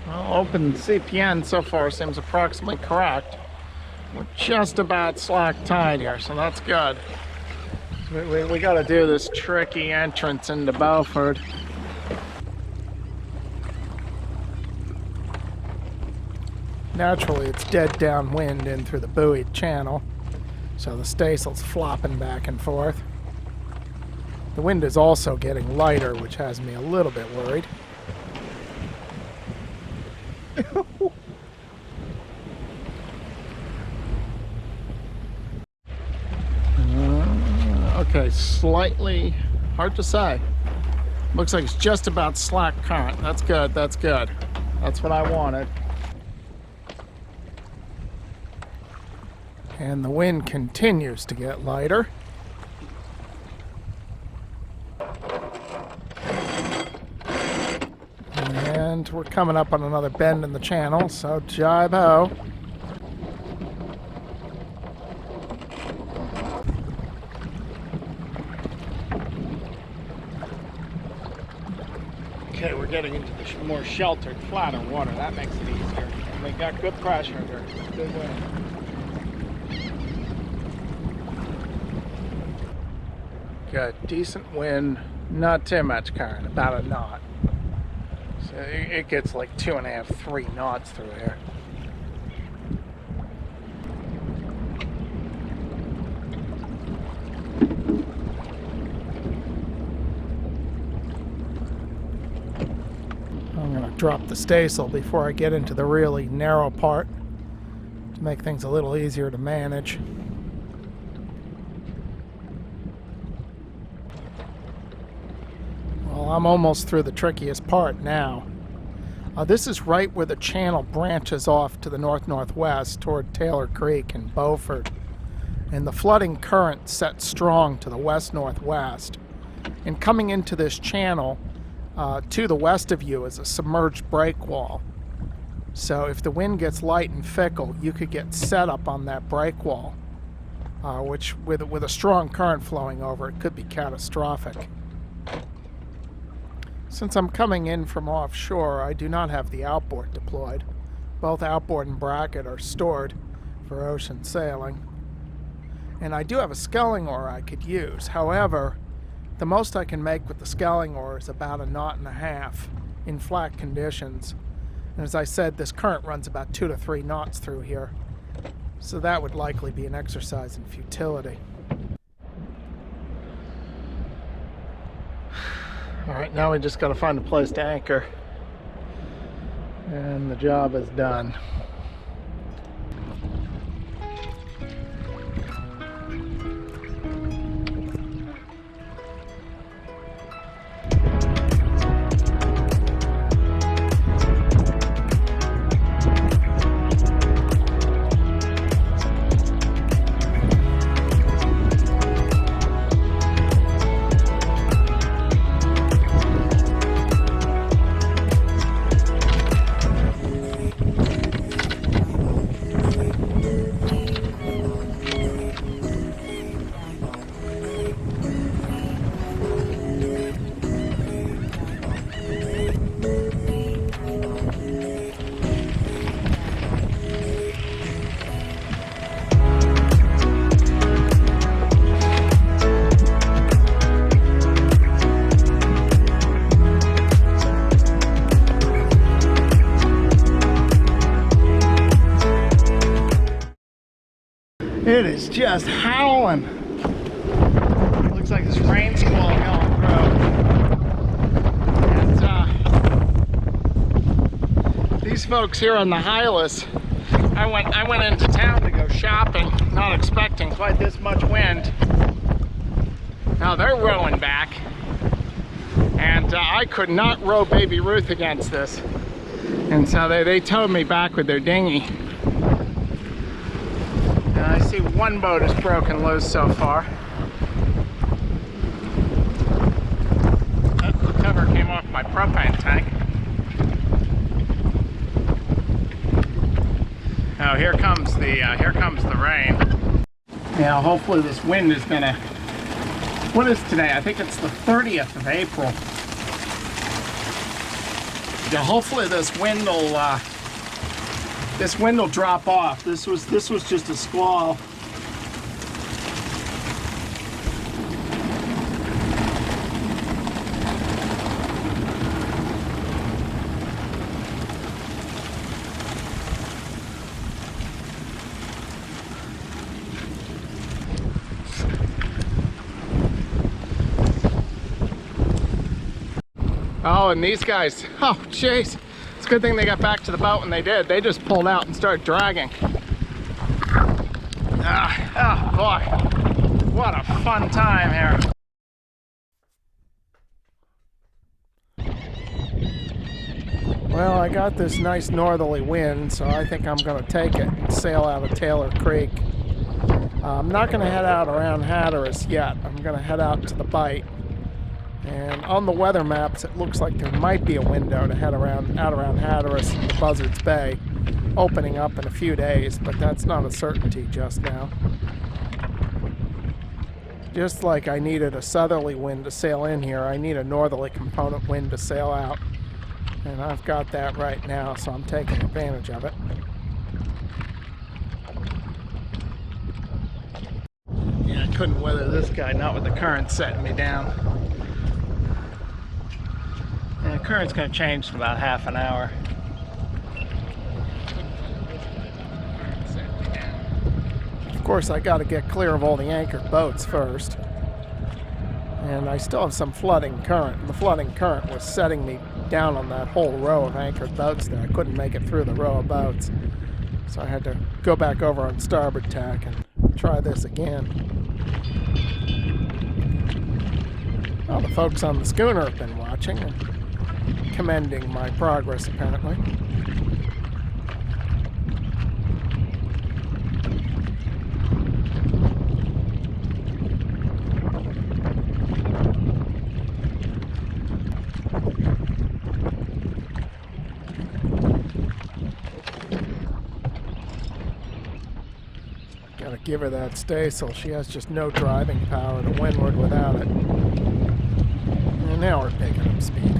Well, open CPN so far seems approximately correct. We're just about slack tide here, so that's good. We got to do this tricky entrance into Beaufort. Naturally, it's dead downwind in through the buoyed channel, so the staysail's flopping back and forth. The wind is also getting lighter, which has me a little bit worried. Okay, slightly hard to say. Looks like it's just about slack current. That's good, that's good. That's what I wanted. And the wind continues to get lighter. And we're coming up on another bend in the channel, so jibe ho. Okay, we're getting into the more sheltered, flatter water. That makes it easier. And we got good pressure here. Good wind. Got decent wind, not too much current, about a knot. So it gets like 2.5, 3 knots through here. I'm going to drop the staysail before I get into the really narrow part to make things a little easier to manage. Well, I'm almost through the trickiest part now. This is right where the channel branches off to the north-northwest toward Taylor Creek and Beaufort. And the flooding current sets strong to the west-northwest. And coming into this channel, to the west of you is a submerged breakwall. So if the wind gets light and fickle, you could get set up on that breakwall, which with a strong current flowing over it could be catastrophic. Since I'm coming in from offshore, I do not have the outboard deployed. Both outboard and bracket are stored for ocean sailing. And I do have a sculling oar I could use. However, the most I can make with the sculling oar is about 1.5 knots in flat conditions. And as I said, this current runs about 2 to 3 knots through here. So that would likely be an exercise in futility. Alright, now we just got to find a place to anchor. And the job is done. It is just howling. Looks like this rain squall going through. And these folks here on the Hylas, I went into town to go shopping, not expecting quite this much wind. Now they're rowing back, and I could not row Baby Ruth against this, and so they towed me back with their dinghy. And I see one boat is broken loose so far. The cover came off my propane tank. Oh, here comes the rain. Now, hopefully this wind is gonna. What is today? I think it's the 30th of April. Yeah, hopefully this wind will drop off. This was just a squall. Oh, and these guys, oh jeez, it's a good thing they got back to the boat when they did. They just pulled out and started dragging. Oh boy, what a fun time here. Well, I got this nice northerly wind, so I think I'm going to take it and sail out of Taylor Creek. I'm not going to head out around Hatteras yet. I'm going to head out to the Bight. And on the weather maps, it looks like there might be a window to head out around Hatteras and the Buzzards Bay, opening up in a few days, but that's not a certainty just now. Just like I needed a southerly wind to sail in here, I need a northerly component wind to sail out. And I've got that right now, so I'm taking advantage of it. Yeah, I couldn't weather this guy, not with the current setting me down. And the current's going to change in about half an hour. Of course, I got to get clear of all the anchored boats first. And I still have some flooding current. The flooding current was setting me down on that whole row of anchored boats there. I couldn't make it through the row of boats. So I had to go back over on starboard tack and try this again. Well, the folks on the schooner have been watching and commending my progress, apparently. Gotta give her that staysail. She has just no driving power to windward without it. And now we're picking up speed.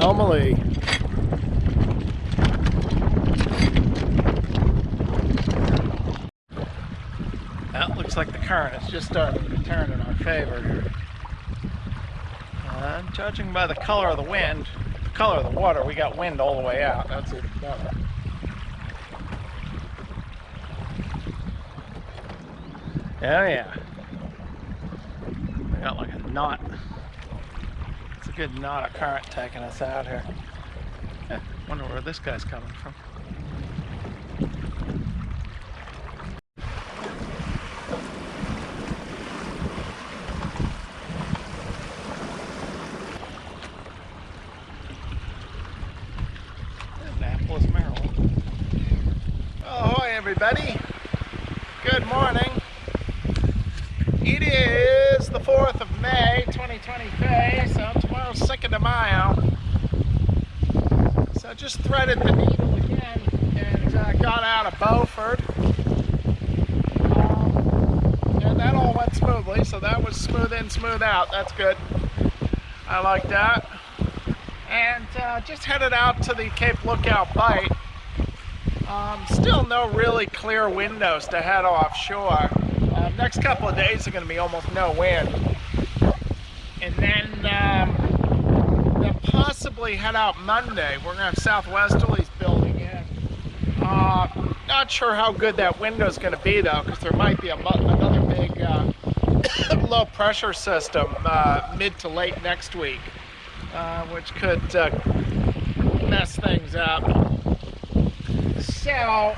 Emily. That looks like the current is just starting to turn in our favor here. Judging by the color of the wind, the color of the water, we got wind all the way out. That's even better. Oh yeah. We got like a knot. It's a good knot of current taking us out here. Wonder where this guy's coming from. Annapolis, Maryland. Ahoy, everybody. Good morning. It is the 4th of May, 2023, so tomorrow's 2nd de Mayo. So I just threaded the needle again and got out of Beaufort. And that all went smoothly, so that was smooth in, smooth out. That's good. I like that. And just headed out to the Cape Lookout Bight. Still no really clear windows to head offshore. Next couple of days are going to be almost no wind. And then they'll possibly head out Monday. We're going to have southwesterlies building in. Not sure how good that window's going to be though, because there might be another big low pressure system mid to late next week, which could mess things up. So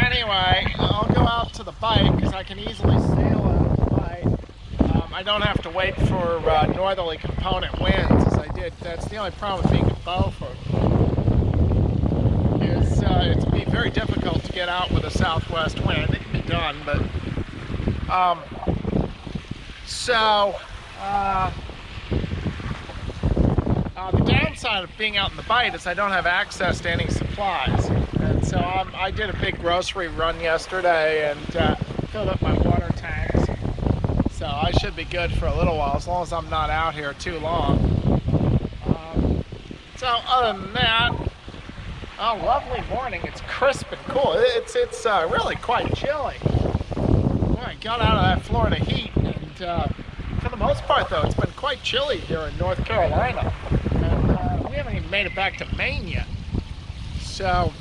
anyway, I'll go out to the Bight because I can easily sail out of the Bight. I don't have to wait for northerly component winds as I did. That's the only problem with being in Beaufort. Is it'd be very difficult to get out with a southwest wind. It can be done, but the downside of being out in the Bight is I don't have access to any supplies. And so I did a big grocery run yesterday and filled up my water tanks. So I should be good for a little while, as long as I'm not out here too long. So other than that, oh, lovely morning. It's crisp and cool. It's really quite chilly. Well, I got out of that Florida heat, and for the most part, though, it's been quite chilly here in North Carolina. And we haven't even made it back to Maine yet. So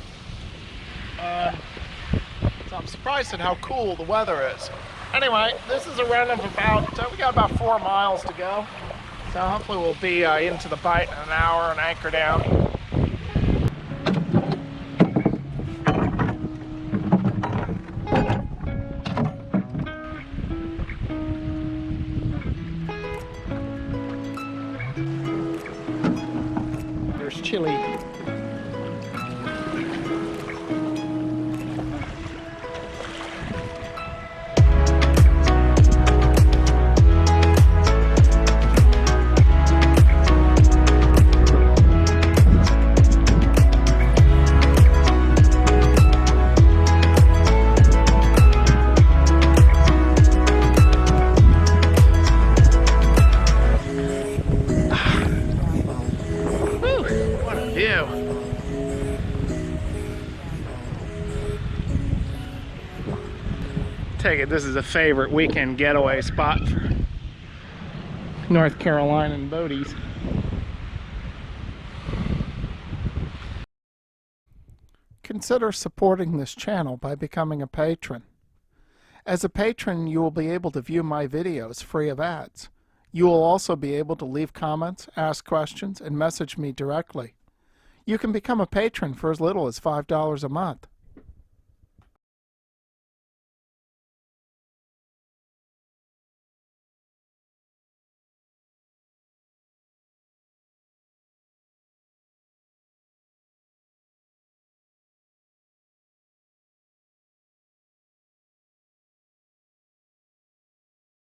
I'm surprised at how cool the weather is. Anyway, this is a run of about, we got about 4 miles to go. So hopefully we'll be into the bight in an hour and anchor down. There's chili. Take it this is a favorite weekend getaway spot for North Carolinian boaties. Consider supporting this channel by becoming a patron. As a patron, you will be able to view my videos free of ads. You will also be able to leave comments, ask questions, and message me directly. You can become a patron for as little as $5 a month.